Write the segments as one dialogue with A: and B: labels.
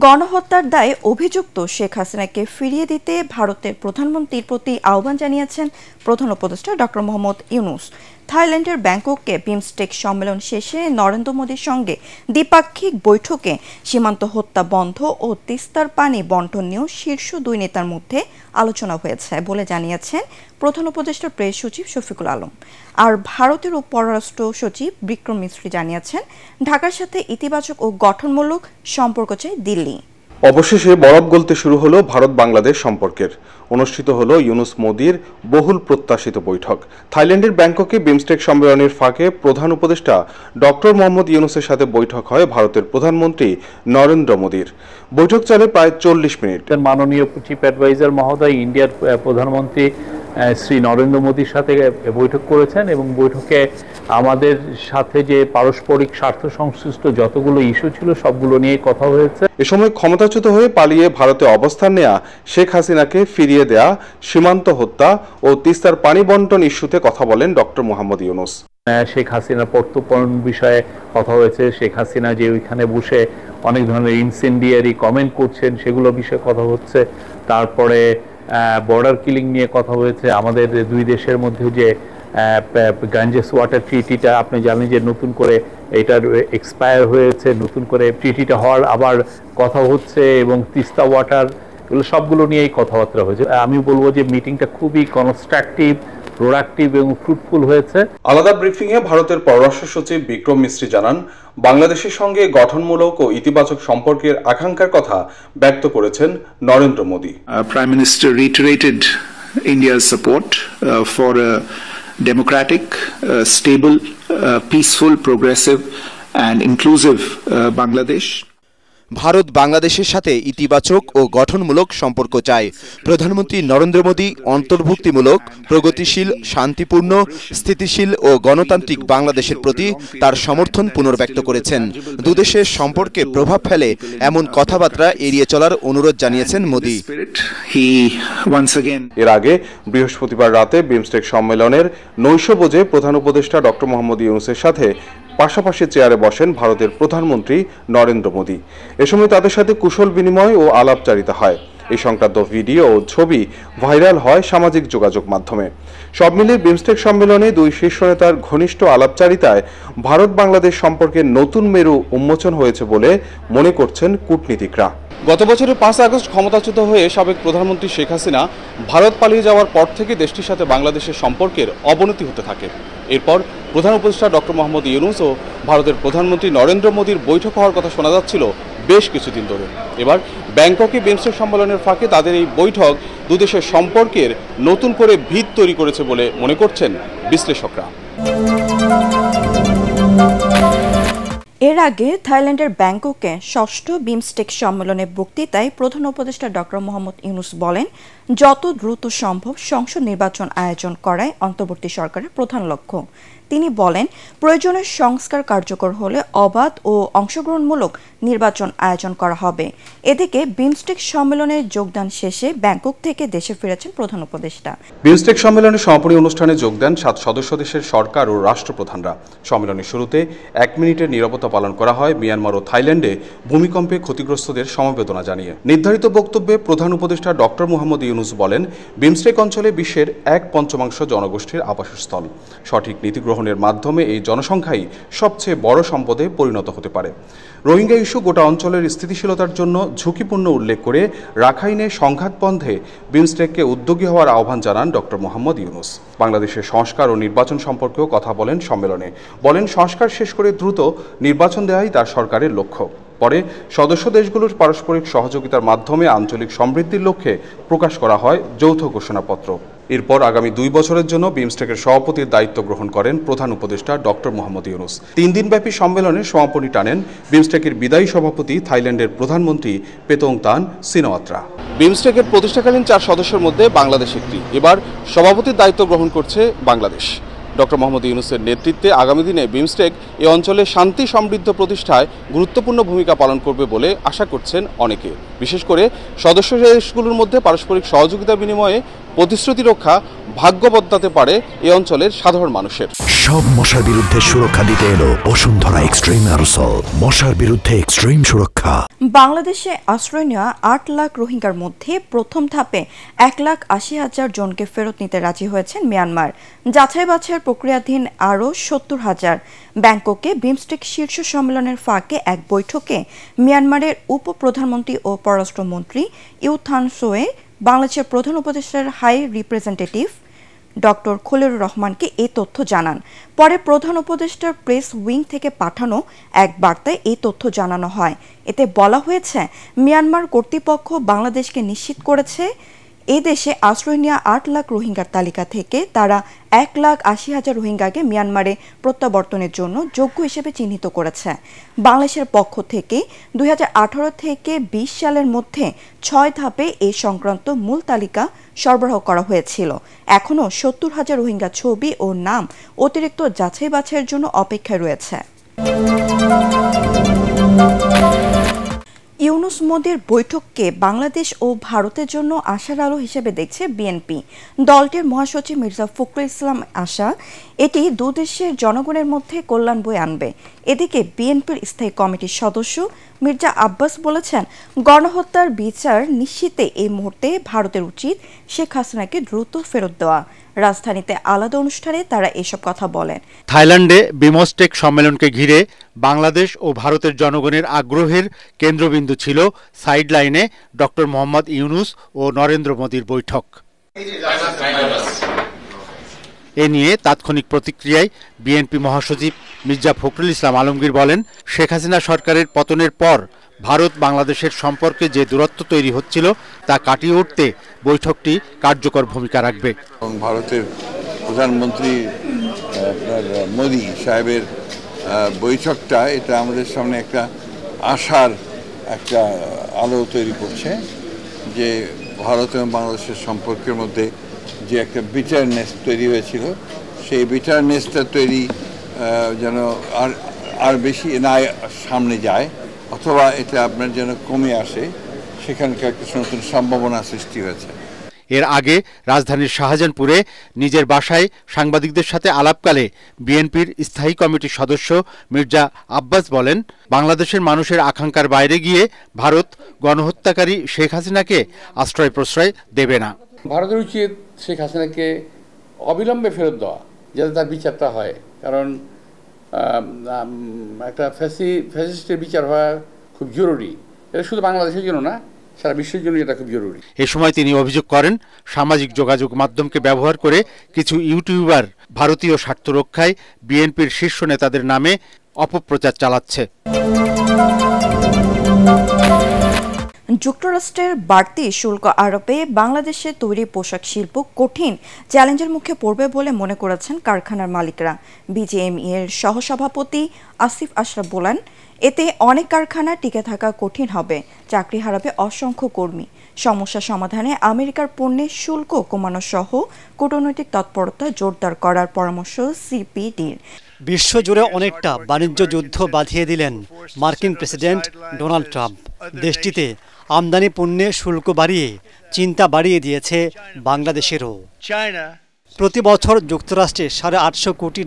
A: গণহত্যার দায়ে অভিযুক্ত শেখ হাসিনাকে ফিরিয়ে দিতে ভারতের প্রধানমন্ত্রীর প্রতি আহ্বান জানিয়েছেন প্রধান উপদেষ্টা ডক্টর মোহাম্মদ ইউনূস। থাইল্যান্ডের ব্যাংককে বিমস্টেক সম্মেলন শেষে নরেন্দ্র মোদীর সঙ্গে দ্বিপাক্ষিক বৈঠকে সীমান্ত হত্যা বন্ধ ও তিস্তার পানি বণ্টন নিয়েও শীর্ষ দুই নেতার মধ্যে আলোচনা হয়েছে বলে জানিয়েছেন প্রধান উপদেষ্টার প্রেস সচিব শফিকুল আলম। আর ভারতের পররাষ্ট্র সচিব বিক্রম মিশ্রি জানিয়েছেন ঢাকার সাথে ইতিবাচক ও গঠনমূলক সম্পর্ক চায় দিল্লি।
B: অবশেষে বরফ গলতে শুরু হলো ভারত বাংলাদেশ সম্পর্কের। অনুষ্ঠিত হলো ইউনূস মোদির বহুল প্রত্যাশিত বৈঠক। থাইল্যান্ডের ব্যাংককে বিমস্টেক সম্মেলনের ফাঁকে প্রধান উপদেষ্টা ডক্টর মোহাম্মদ ইউনূসের সাথে বৈঠক হয় ভারতের প্রধানমন্ত্রী নরেন্দ্র মোদির। বৈঠক চলে প্রায় 40 মিনিট।
C: মাননীয় চিফ অ্যাডভাইজার মহোদয় ইন্ডিয়ার প্রধানমন্ত্রী শ্রী নরেন্দ্র মোদীর সাথে বৈঠক করেছেন এবং বৈঠকে আমাদের সাথে যে পারস্পরিক স্বার্থ সংশ্লিষ্ট যতগুলো ইস্যু ছিল সবগুলো নিয়ে কথা হয়েছে।
B: এ সময় ক্ষমতাচ্যুত হয়ে পালিয়ে ভারতে অবস্থান নেয়া শেখ হাসিনাকে ফিরিয়ে দেয়া, সীমান্ত হত্যা ও তিস্তার পানি বণ্টন ইস্যুতে কথা বলেন ডক্টর মোহাম্মদ ইউনূস।
C: শেখ হাসিনার প্রত্যর্পণ বিষয়ে কথা হয়েছে। শেখ হাসিনা যে ওইখানে বসে অনেক ধরনের ইনসেন্ডিয়ারি কমেন্ট করছেন সেগুলো বিষয়ে কথা হচ্ছে। তারপরে বর্ডার কিলিং নিয়ে কথা হয়েছে। আমাদের দুই দেশের মধ্যে যে গাঞ্জেস ওয়াটার ট্রিটিটা আপনি জানেন যে নতুন করে এটার এক্সপায়ার হয়েছে, নতুন করে ট্রিটিটা হওয়ার আবার কথা হচ্ছে এবং তিস্তা ওয়াটার এগুলো সবগুলো নিয়েই কথাবার্তা হয়েছে। আমি বলবো যে মিটিংটা খুবই কনস্ট্রাকটিভ, প্রোডাক্টিভ এবং ফ্রুটফুল হয়েছে।
B: আলাদা ব্রিফিংয়ে ভারতের পররাষ্ট্র সচিব বিক্রম মিশ্রি জানান বাংলাদেশের সঙ্গে গঠনমূলক ও ইতিবাচক সম্পর্কের আকাঙ্ক্ষার কথা ব্যক্ত করেছেন Narendra Modi.
D: Prime Minister reiterated India's support for a democratic, stable, peaceful, progressive and inclusive Bangladesh.
E: Bharat বাংলাদেশের সাথে ইতিবাচক ও গঠনমূলক সম্পর্ক চায়। প্রধানমন্ত্রী নরেন্দ্র মোদী অন্তর্ভুক্তিমূলক, প্রগতিশীল, শান্তিপূর্ণ, স্থিতিশীল ও গণতান্ত্রিক বাংলাদেশের প্রতি তার সমর্থন পুনর্ব্যক্ত করেছেন। দুদেশের সম্পর্কে প্রভাব ফেলে এমন কথাবার্তা এড়িয়ে চলার অনুরোধ জানিয়েছেন মোদী।
B: এর আগে বৃহস্পতিবার রাতে বিমস্টেক সম্মেলনের নৈশভোজে প্রধান উপদেষ্টা ডক্টর মোহাম্মদ ইউনূসের সাথে পাশাপাশি চেয়ারে বসেন ভারতের প্রধানমন্ত্রী নরেন্দ্র মোদী। এ সময় তাদের সাথে কুশল বিনিময় ও আলাপচারিতা হয়। এই সংক্রান্ত ভিডিও ও ছবি ভাইরাল হয় সামাজিক যোগাযোগ মাধ্যমে। সব মিলিয়ে বিমস্টেক সম্মেলনে দুই শীর্ষ নেতার ঘনিষ্ঠ আলাপচারিতায় ভারত বাংলাদেশ সম্পর্কের নতুন মেরু উন্মোচন হয়েছে বলে মনে করছেন কূটনীতিকরা। গত বছরের 5 আগস্ট ক্ষমতাচ্যুত হয়ে সাবেক প্রধানমন্ত্রী শেখ হাসিনা ভারত পালিয়ে যাওয়ার পর থেকে দেশটির সাথে বাংলাদেশের সম্পর্কের অবনতি হতে থাকে। এরপর প্রধান উপদেষ্টা ডক্টর মোহাম্মদ ইউনূস ও ভারতের প্রধানমন্ত্রী নরেন্দ্র মোদীর বৈঠক হওয়ার কথা শোনা যাচ্ছিল বেশ কিছুদিন ধরে। এবার ব্যাংককে বিমস্টেক সম্মেলনের ফাঁকে তাদের এই বৈঠক দুদেশের সম্পর্কের নতুন করে ভিত তৈরি করেছে বলে মনে করছেন বিশ্লেষকরা।
A: এর আগে থাইল্যান্ডের ব্যাংককে ষষ্ঠ বিমস্টেক সম্মেলনের বক্তৃতায় প্রধান উপদেষ্টা ডক্টর মোহাম্মদ ইউনূস বলেন, যত দ্রুত সম্ভব সংসদ নির্বাচন আয়োজন করাই অন্তর্বর্তী সরকারের প্রধান লক্ষ্য। তিনি বলেন, প্রয়োজনের সংস্কার কার্যকর হলে অবাধ ও অংশগ্রহণমূলক নির্বাচন আয়োজন করা হবে। এদিকে বিমস্টেক সম্মেলনে যোগদান শেষে ব্যাংকক থেকে দেশে ফিরেছেন প্রধান উপদেষ্টা।
B: বিমস্টেক সম্মেলনের সমাপনী অনুষ্ঠানে যোগ দেন 7 সদস্য দেশের সরকার ও রাষ্ট্রপ্রধানরা। সম্মেলনের শুরুতে 1 মিনিটের নীরবতা পালন করা হয় মিয়ানমার ও থাইল্যান্ডে ভূমিকম্পে ক্ষতিগ্রস্তদের সমবেদনা জানিয়ে। নির্ধারিত বক্তব্যে প্রধান উপদেষ্টা ডক্টর মোহাম্মদ ইউনূস বলেন, বিমস্টেক অঞ্চলে বিশ্বের 1/5 জনগোষ্ঠীর আবাসস্থল। সঠিক নীতি গ্রহণের মাধ্যমে এই জনসংখ্যাই সবচেয়ে বড় সম্পদে পরিণত হতে পারে। রোহিঙ্গা ইস্যু গোটা অঞ্চলের স্থিতিশীলতার জন্য ঝুঁকিপূর্ণ উল্লেখ করে রাখাইনে সংঘাত বন্ধে বিমস্টেককে উদ্যোগী হওয়ার আহ্বান জানান ডক্টর মোহাম্মদ ইউনূস। বাংলাদেশের সংস্কার ও নির্বাচন সম্পর্কেও কথা বলেন সম্মেলনে। বলেন, সংস্কার শেষ করে দ্রুত নির্বাচন দেওয়াই তার সরকারের লক্ষ্য। পরে সদস্য দেশগুলোর পারস্পরিক সহযোগিতার মাধ্যমে আঞ্চলিক সমৃদ্ধির লক্ষ্যে প্রকাশ করা হয় যৌথ ঘোষণাপত্র। এরপর আগামী 2 বছরের জন্য বিমস্টেকের সভাপতির দায়িত্ব গ্রহণ করেন প্রধান উপদেষ্টা ডক্টর মোহাম্মদ ইউনূস। 3 দিনব্যাপী সম্মেলনে সমাপনী টানেন বিমস্টেকের বিদায়ী সভাপতি থাইল্যান্ডের প্রধানমন্ত্রী পেতোংতান সিনোয়াত্রা। বিমস্টেকের প্রতিষ্ঠাকালীন 4 সদস্যের মধ্যে বাংলাদেশ একটি। এবার সভাপতির দায়িত্ব গ্রহণ করছে বাংলাদেশ। ডক্টর মোহাম্মদ ইউনূসের নেতৃত্বে আগামী দিনে বিমস্টেক এই অঞ্চলে শান্তি সমৃদ্ধ প্রতিষ্ঠায় গুরুত্বপূর্ণ ভূমিকা পালন করবে বলে আশা করছেন অনেকে। বিশেষ করে সদস্য দেশগুলোর মধ্যে পারস্পরিক সহযোগিতা বিনিময়ে প্রতিশ্রুতি রক্ষা ভাগ্য বদলাতে পারে এ অঞ্চলের সাধারণ মানুষের।
F: সব মশার বিরুদ্ধে সুরক্ষা দিতে এলো বসুন্ধরা এক্সট্রিম অ্যারোসল, মশার বিরুদ্ধে এক্সট্রিম সুরক্ষা।
A: বাংলাদেশে আশ্রয় নেওয়া 8 লাখ রোহিঙ্গার মধ্যে প্রথম ধাপে 1,80,000 জনকে ফেরত নিতে রাজি হয়েছেন মিয়ানমার। যাচাই বাছাইয়ের প্রক্রিয়াধীন আরও 70,000। ব্যাংককে বিমস্টেক শীর্ষ সম্মেলনের ফাঁকে এক বৈঠকে মিয়ানমারের উপপ্রধানমন্ত্রী ও পররাষ্ট্রমন্ত্রী ইউ থান সোয়ে বাংলাদেশের প্রধান উপদেষ্টার হাই রিপ্রেজেন্টেটিভ ডক্টর খলিলুর রহমানকে এই তথ্য জানান। পরে প্রধান উপদেষ্টার প্রেস উইং থেকে পাঠানো এক বার্তায় এই তথ্য জানানো হয়। এতে বলা হয়েছে, মিয়ানমার কর্তৃপক্ষ বাংলাদেশকে নিশ্চিত করেছে এ দেশে আশ্রয় নেওয়া 8 লাখ রোহিঙ্গার তালিকা থেকে তারা 1,80,000 রোহিঙ্গাকে মিয়ানমারে প্রত্যাবর্তনের জন্য যোগ্য হিসেবে চিহ্নিত করেছে। বাংলাদেশের পক্ষ থেকে 2018 থেকে 20 সালের মধ্যে 6 ধাপে এ সংক্রান্ত মূল তালিকা সরবরাহ করা হয়েছিল। এখনও 70,000 রোহিঙ্গা ছবি ও নাম অতিরিক্ত যাচাই বাছাইয়ের জন্য অপেক্ষায় রয়েছে। ইউনূস মোদির বৈঠককে বাংলাদেশ ও ভারতের জন্য আশার আলো হিসেবে দেখছে বিএনপি। দলটির মহাসচিব মির্জা ফখরুল ইসলাম আশা, এটি দুদেশের জনগণের মধ্যে কল্যাণ বয়ে আনবে। এদিকে বিএনপির স্থায়ী কমিটির সদস্য মির্জা আব্বাস বলেছেন, গণহত্যার বিচার নিশ্চিতে এই মুহূর্তে ভারতের উচিত শেখ হাসিনাকে দ্রুত ফেরত দেওয়া। রাজধানীতে আলাদা অনুষ্ঠানে তারা এসব কথা বলেন।
G: থাইল্যান্ডে বিমস্টেক সম্মেলনকে ঘিরে বাংলাদেশ ও ভারতের জনগণের আগ্রহের কেন্দ্রবিন্দু ছিল সাইডলাইনে ডক্টর মোহাম্মদ ইউনূস ও নরেন্দ্র মোদির বৈঠক। এ নিয়ে তাৎক্ষণিক প্রতিক্রিয়ায় বিএনপি মহাসচিব মির্জা ফখরুল ইসলাম আলমগীর বলেন, শেখ হাসিনা সরকারের পতনের পর ভারত বাংলাদেশের সম্পর্কে যে দূরত্ব তৈরি হচ্ছিল তা কাটিয়ে উঠতে বৈঠকটি কার্যকর ভূমিকা রাখবে।
H: ভারতের প্রধানমন্ত্রী মোদি সাহেবের বৈঠকটা এটা আমাদের সামনে একটা আশার একটা আলো তৈরি করছে যে ভারত এবং বাংলাদেশের সম্পর্কের মধ্যে যে একটা বিটারনেস তৈরি হয়েছিল, সেই বিটারনেসটা তৈরি যেন আর বেশি না সামনে যায়, অথবা এটা আপনার যেন কমে আসে, সেখানকার কিছু নতুন সম্ভাবনা সৃষ্টি হয়েছে।
G: এর আগে রাজধানীর শাহজাহানপুরে নিজের বাসায় সাংবাদিকদের সাথে আলাপকালে বিএনপির স্থায়ী কমিটির সদস্য মির্জা আব্বাস বলেন, বাংলাদেশের মানুষের আকাঙ্ক্ষার বাইরে গিয়ে ভারত গণহত্যাকারী শেখ হাসিনাকে আশ্রয় প্রশ্রয় দেবে না।
I: ভারতের উচিত শেখ হাসিনাকে অবিলম্বে ফেরত দেওয়া, যাতে তার বিচারটা হয়। কারণ একটা ফ্যাসিস্টের বিচার হওয়া খুব জরুরি। এটা শুধু বাংলাদেশের জন্য না, সারা বিশ্বের জন্য এটা খুব জরুরি।
G: এ সময় তিনি অভিযোগ করেন, সামাজিক যোগাযোগ মাধ্যমকে ব্যবহার করে কিছু ইউটিউবার ভারতীয় স্বার্থ রক্ষায় বিএনপির শীর্ষ নেতাদের নামে অপপ্রচার চালাচ্ছে।
A: যুক্তরাষ্ট্রের বাড়তি শুল্ক আরোপে বাংলাদেশে তৈরি পোশাক শিল্প কঠিন চ্যালেঞ্জের মুখে পড়বে বলে মনে করেছেন কারখানার মালিকরা। বিজিএমইএ এর সহসভাপতি আসিফ আশরাফ বলেন, এতে অনেক কারখানা টিকে থাকা কঠিন হবে, চাকরি হারাবে অসংখ্য কর্মী। সমস্যা সমাধানে আমেরিকার পণ্যের শুল্ক কমানো সহ কূটনৈতিক তৎপরতা জোরদার করার পরামর্শ সিপিডির।
J: বিশ্বজুড়ে অনেকটা বাণিজ্য যুদ্ধ বাঁধিয়ে দিলেন মার্কিন প্রেসিডেন্ট ডোনাল্ড ট্রাম্প। দেশটিতে আমদানি পণ্যে শুল্ক বাড়িয়ে চিন্তা বাড়িয়ে দিয়েছে বাংলাদেশেরও। প্রতি বছর যুক্তরাষ্ট্রে $850 কোটি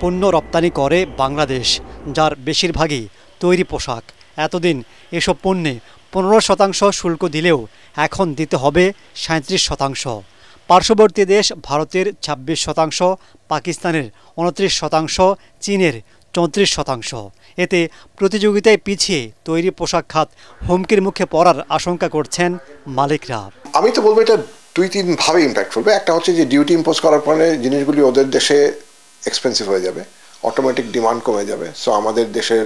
J: পণ্য রপ্তানি করে বাংলাদেশ, যার বেশিরভাগই তৈরি পোশাক। এতদিন এসব পণ্যে 15% শুল্ক দিলেও এখন দিতে হবে 37%। পার্শ্ববর্তী দেশ ভারতের 26%, পাকিস্তানের 29%, চীনের 34%। এতে প্রতিযোগিতায় পিছিয়ে তৈরি পোশাক খাত হুমকির মুখে পড়ার আশঙ্কা করছেন মালিকরা।
K: আমি তো বলবো এটা 2-3 ভাবে ইম্প্যাক্ট করবে। একটা হচ্ছে যে ডিউটি ইম্পোজ করার পরে জিনিসগুলি ওদের দেশে এক্সপেন্সিভ হয়ে যাবে, অটোমেটিক ডিমান্ড কমে যাবে। সো আমাদের দেশের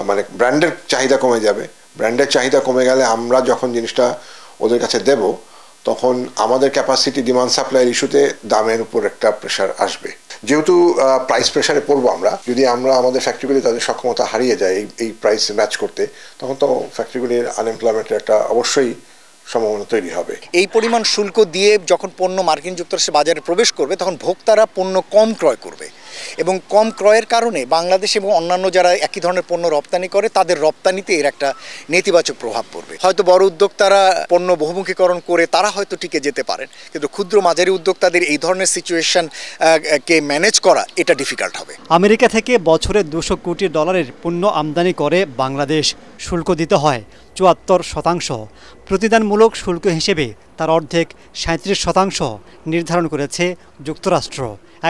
K: মানে ব্র্যান্ডের চাহিদা কমে যাবে। ব্র্যান্ডের চাহিদা কমে গেলে আমরা যখন জিনিসটা ওদের কাছে দেব, তখন আমাদের ক্যাপাসিটি ডিমান্ড সাপ্লাইয়ের ইস্যুতে দামের উপর একটা প্রেশার আসবে। যেহেতু প্রাইস প্রেশারে পড়বো আমরা, যদি আমরা আমাদের ফ্যাক্টরিগুলি তাদের সক্ষমতা হারিয়ে যায় এই প্রাইস ম্যাচ করতে, তখন তো ফ্যাক্টরিগুলির আনএমপ্লয়মেন্টের একটা অবশ্যই সম্ভাবনা তৈরি হবে।
L: এই পরিমাণ শুল্ক দিয়ে যখন পণ্য মার্কিন যুক্তরাষ্ট্রের বাজারে প্রবেশ করবে, তখন ভোক্তারা পণ্য কম ক্রয় করবে। এবং কম ক্রয়ের কারণে বাংলাদেশ এবং অন্যান্য যারা একই ধরনের পণ্য রপ্তানি করে তাদের রপ্তানিতে এর একটা নেতিবাচক প্রভাব পড়বে। হয়তো বড় উদ্যোক্তারা পণ্য বহুমুখীকরণ করে তারা হয়তো টিকে যেতে পারেন, কিন্তু ক্ষুদ্র মাঝারি উদ্যোক্তাদের এই ধরনের সিচুয়েশন কে ম্যানেজ করা এটা ডিফিকাল্ট হবে।
J: আমেরিকা থেকে বছরে $200 কোটি পণ্য আমদানি করে বাংলাদেশ। শুল্ক দিতে হয় 74%। প্রতিদানমূলক শুল্ক হিসেবে তার অর্ধেক 37% নির্ধারণ করেছে যুক্তরাষ্ট্র।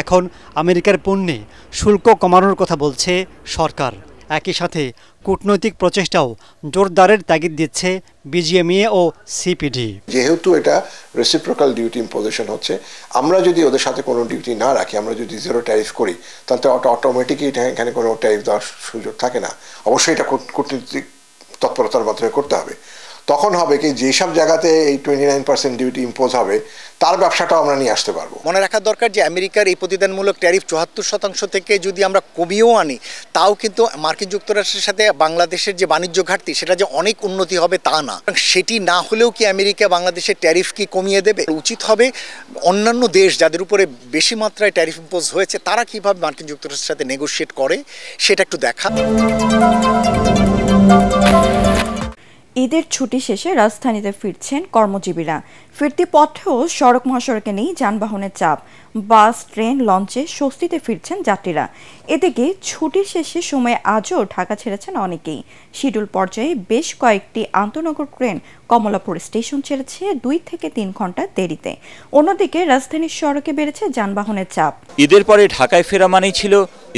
J: এখন আমেরিকার পণ্যে শুল্ক কমানোর কথা বলছে সরকার। একই সাথে কূটনৈতিক প্রচেষ্টাও জোরদারের তাগিদ দিচ্ছে বিজিএমইএ ও সিপিডি।
K: যেহেতু এটা রেসিপ্রোকাল ডিউটি ইম্পোজিশন হচ্ছে, আমরা যদি ওদের সাথে কোনো ডিউটি না রাখি, আমরা যদি জিরো ট্যারিফ করি, তাহলে অটোমেটিকই এখানে কোনো ট্যারিফ দেওয়ার সুযোগ থাকে না। অবশ্যই এটা কূটনৈতিক তৎপরতার মাধ্যমে করতে হবে। তখন হবে কি, যেসব জায়গাতে এই 29% ডিউটি ইম্পোজ হবে তার ব্যবসাটাও আমরা নিয়ে আসতে পারবো।
L: মনে রাখা দরকার যে আমেরিকার এই প্রতিদানমূলক ট্যারিফ 74% থেকে যদি আমরা কমিয়েও আনি, তাও কিন্তু মার্কিন যুক্তরাষ্ট্রের সাথে বাংলাদেশের যে বাণিজ্য ঘাটতি সেটা যে অনেক উন্নতি হবে তা না। সেটি না হলেও কি আমেরিকা বাংলাদেশের ট্যারিফ কি কমিয়ে দেবে? উচিত হবে অন্যান্য দেশ যাদের উপরে বেশি মাত্রায় ট্যারিফ ইম্পোজ হয়েছে তারা কিভাবে মার্কিন যুক্তরাষ্ট্রের সাথে নেগোশিয়েট করে সেটা একটু দেখা।
A: ঈদের ছুটি শেষে রাজধানীতে ফিরছেন কর্মজীবীরা। ফিরতি পথেও সড়ক মহাসড়কে নেই যানবাহনের চাপ। বাস, ট্রেন, লঞ্চে স্বস্তিতে ফিরছেন যাত্রীরা। এদিকে ছুটির শেষে সময়ে আজও ঢাকা ছেড়েছেন অনেকেই। শিডিউল পর্যায়ে বেশ কয়েকটি আন্তনগর ট্রেন কমলাপুর স্টেশন ছেড়েছে 2 থেকে 3 ঘন্টা দেরিতে। অন্যদিকে রাজধানীর সড়কে বেড়েছে যানবাহনের চাপ।
M: ঈদের পরে ঢাকায় ফেরা মানেই ছিল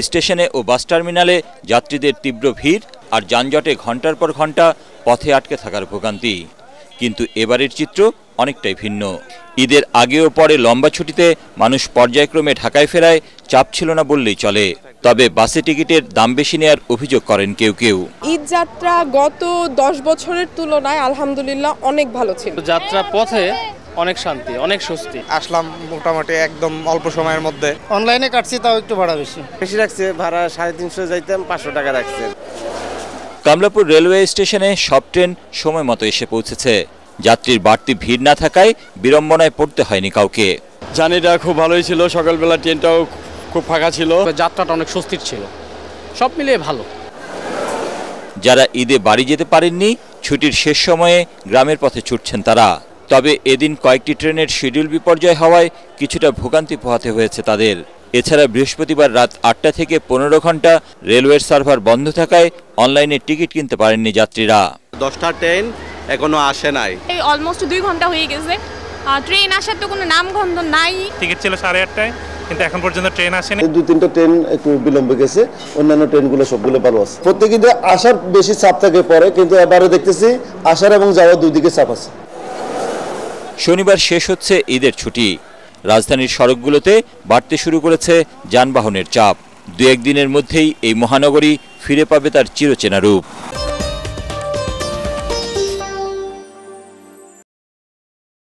M: স্টেশনে ও বাস টার্মিনালে যাত্রীদের তীব্র ভিড় আর যানজটে ঘন্টার পর ঘন্টা পথে আটকে থাকার ভোগান্তি। কিন্তু এবারের চিত্র অনেকটাই ভিন্ন। ঈদের আগে ও পরে লম্বা ছুটিতে মানুষ পর্যায়ক্রমে ঢাকায় ফেরায় চাপ ছিল না বললেই চলে। তবে বাসে টিকিটের দাম বেশি নেওয়ার অভিযোগ করেন কেউ কেউ।
N: ঈদ যাত্রা গত 10 বছরের তুলনায় আলহামদুলিল্লাহ অনেক ভালো ছিল।
O: যাত্রা পথে অনেক শান্তি, অনেক স্বস্তি। আসলাম মোটামুটি একদম অল্প সময়ের মধ্যে। অনলাইনে কাটছি, তাও একটু ভাড়া বেশি রাখছে। ভাড়া 350 যাইতাম, 500 টাকা রাখছে।
M: কমলাপুর রেলওয়ে স্টেশনে সব ট্রেন সময় মতো এসে পৌঁছেছে। যাত্রীর বাড়তি ভিড় না থাকায় বিড়ম্বনায় পড়তে হয়নি কাউকে।
P: জার্নিটা খুব ভালোই ছিল, সকালবেলা ট্রেনটাও খুব ফাঁকা ছিল,
O: যাত্রাটা অনেক স্বস্তির ছিল, সব মিলিয়ে ভালো।
M: যারা ঈদে বাড়ি যেতে পারেননি, ছুটির শেষ সময়ে গ্রামের পথে ছুটছেন তারা। তবে এদিন কয়েকটি ট্রেনের শিডিউল বিপর্যয় হওয়ায় কিছুটা ভোগান্তি পোহাতে হয়েছে তাদের। এছাড়া বৃহস্পতিবার রাত 8টা থেকে 15 ঘন্টা রেলওয়ের সার্ভার বন্ধ থাকায় অনলাইনে টিকিট কিনতে পারেননি যাত্রীরা।
Q: 10টা ট্রেন এখনো আসে নাই,
R: এই অলমোস্ট 2 ঘন্টা হয়ে গেছে। ট্রেন আসার তো কোনো নামগন্ধ নাই।
S: টিকিট ছিল 8:30টায়, কিন্তু এখন পর্যন্ত ট্রেন আসেনি।
T: 2-3টা ট্রেন একটু বিলম্ব গেছে, অন্যান্য ট্রেনগুলো সবগুলো ভালো আছে। প্রত্যেকদিন আসার বেশি চাপ থাকে পরে, কিন্তু এবারে দেখতেছি আসার এবং যাওয়ার দুই দিকে চাপ আছে।
M: শনিবার শেষ হচ্ছে ঈদের ছুটি। রাজধানীর সড়কগুলোতে বাড়তে শুরু করেছে যানবাহনের চাপ। 2-1 দিনের মধ্যেই এই মহানগরী ফিরে পাবে তার চিরচেনা রূপ।